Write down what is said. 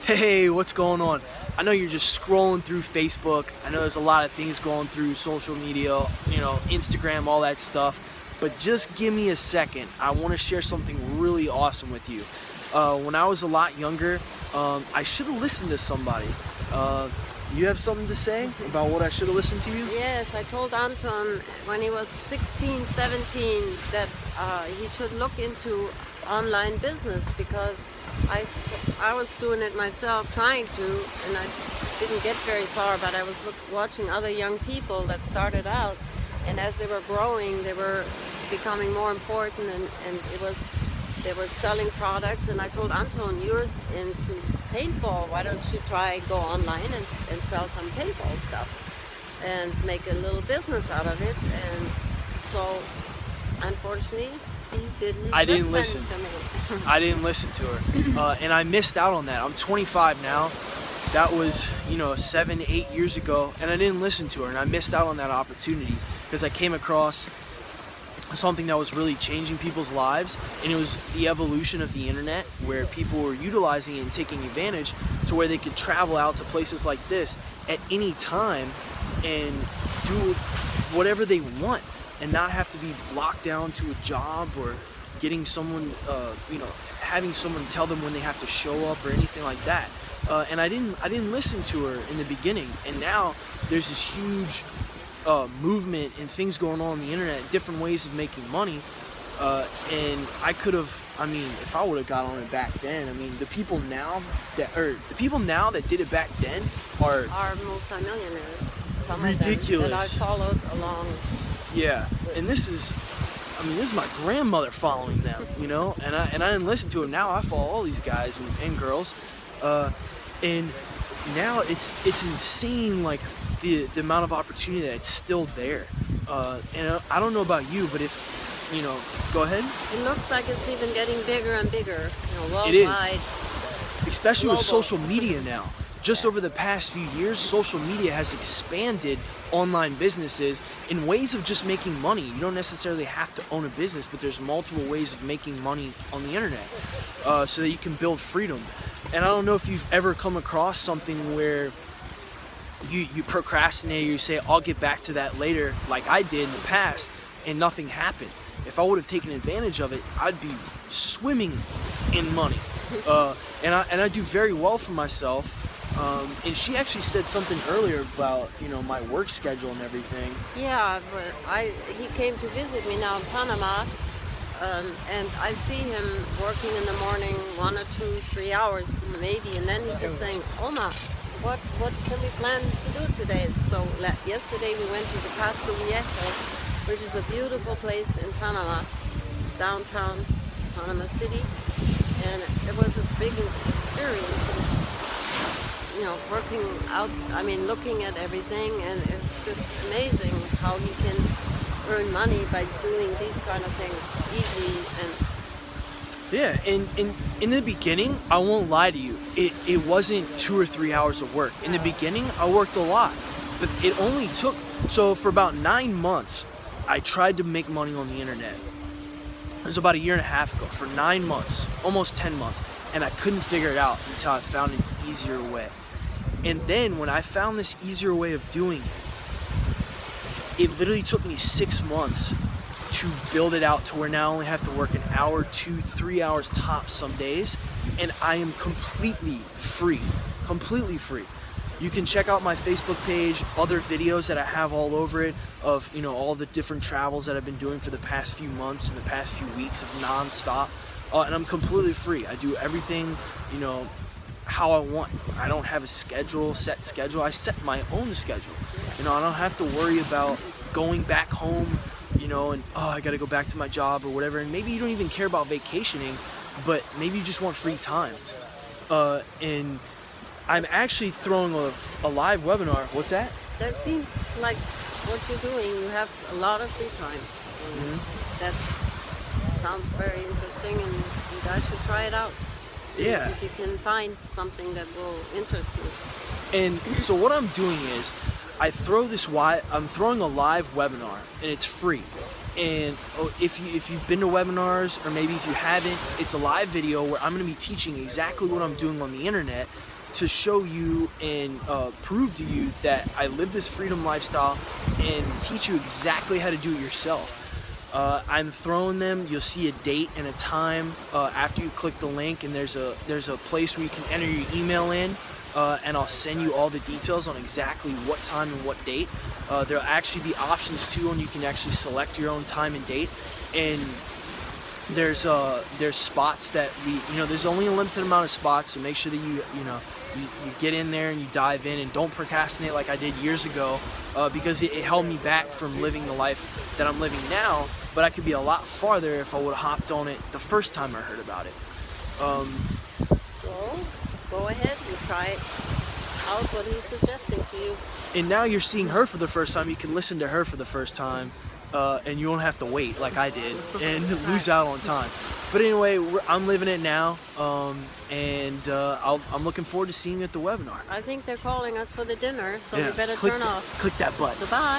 Hey, what's going on? I know you're just scrolling through Facebook. I know there's a lot of things going through social media, Instagram, all that stuff. But just give me a second. I want to share something really awesome with you. When I was a lot younger, I should have listened to somebody. You have something to say about what I should have listened to you? Yes, I told Anton when he was 16, 17 that he should look into online business because I was doing it myself, trying to, and I didn't get very far, but I was watching other young people that started out, and as they were growing, they were becoming more important, and they were selling products, and I told Anton, you're into paintball, why don't you try go online and sell some paintball stuff and make a little business out of it. And so unfortunately I didn't listen to me. I didn't listen to her, and I missed out on that. I'm 25 now. That was 7, 8 years ago, and I didn't listen to her, and I missed out on that opportunity because I came across something that was really changing people's lives, and it was the evolution of the internet, where people were utilizing it and taking advantage to where they could travel out to places like this at any time and do whatever they want and not have to be locked down to a job or getting someone having someone tell them when they have to show up or anything like that. And I didn't listen to her in the beginning, and now there's this huge movement and things going on the internet, different ways of making money, and I could have, if I would have got on it back then, the people now that did it back then are Multimillionaires. Some ridiculous. Of them that I followed along. Yeah, and this is my grandmother following them, and I didn't listen to them. Now I follow all these guys and girls, and now it's insane, like the amount of opportunity that's still there. And I don't know about you, but if go ahead. It looks like it's even getting bigger and bigger, worldwide. It is, especially global. With social media now. Just over the past few years, social media has expanded online businesses in ways of just making money. You don't necessarily have to own a business, but there's multiple ways of making money on the internet, so that you can build freedom. And I don't know if you've ever come across something where you procrastinate, you say, I'll get back to that later, like I did in the past, and nothing happened. If I would have taken advantage of it, I'd be swimming in money. And I do very well for myself. And she actually said something earlier about my work schedule and everything. Yeah, but he came to visit me now in Panama, and I see him working in the morning 1 or 2, 3 hours maybe, and then he kept saying, Oma, what can we plan to do today? So yesterday we went to the Casco Viejo, which is a beautiful place in Panama, downtown Panama City, and it was a big experience. Working out, looking at everything, and it's just amazing how he can earn money by doing these kind of things easily. And yeah, and in the beginning, I won't lie to you, it wasn't 2 or 3 hours of work. In the beginning, I worked a lot, but it only took, so for about 9 months, I tried to make money on the internet. It was about 1.5 years ago, for 9 months, almost 10 months, and I couldn't figure it out until I found an easier way. And then when I found this easier way of doing it, it literally took me 6 months to build it out to where now I only have to work 1 hour, 2, 3 hours tops some days, and I am completely free. You can check out my Facebook page, other videos that I have all over it of all the different travels that I've been doing for the past few months and the past few weeks of non-stop, and I'm completely free. I do everything how I want. I don't have a set schedule. I set my own schedule. I don't have to worry about going back home, and I gotta go back to my job or whatever. And maybe you don't even care about vacationing, but maybe you just want free time. And I'm actually throwing a live webinar. What's that? that seems like what you're doing. You have a lot of free time. That sounds very interesting, and you guys should try it out. See if you can find something that will interest you. And so what I'm doing is I'm throwing a live webinar, and it's free. And if you've been to webinars, or maybe if you haven't, it's a live video where I'm going to be teaching exactly what I'm doing on the internet, to show you and prove to you that I live this freedom lifestyle and teach you exactly how to do it yourself. I'm throwing them. You'll see a date and a time after you click the link, and there's a place where you can enter your email in, and I'll send you all the details on exactly what time and what date. There'll actually be options too, and you can actually select your own time and date. And there's spots that there's only a limited amount of spots, so make sure that you get in there and you dive in, and don't procrastinate like I did years ago, because it held me back from living the life that I'm living now. But I could be a lot farther if I would have hopped on it the first time I heard about it. So go ahead and try out what he's suggesting to you. And now you're seeing her for the first time. You can listen to her for the first time, and you won't have to wait like I did and lose out on time. But anyway, I'm living it now, and I'm looking forward to seeing you at the webinar. I think they're calling us for the dinner, so we better click turn off. Click that button. Goodbye.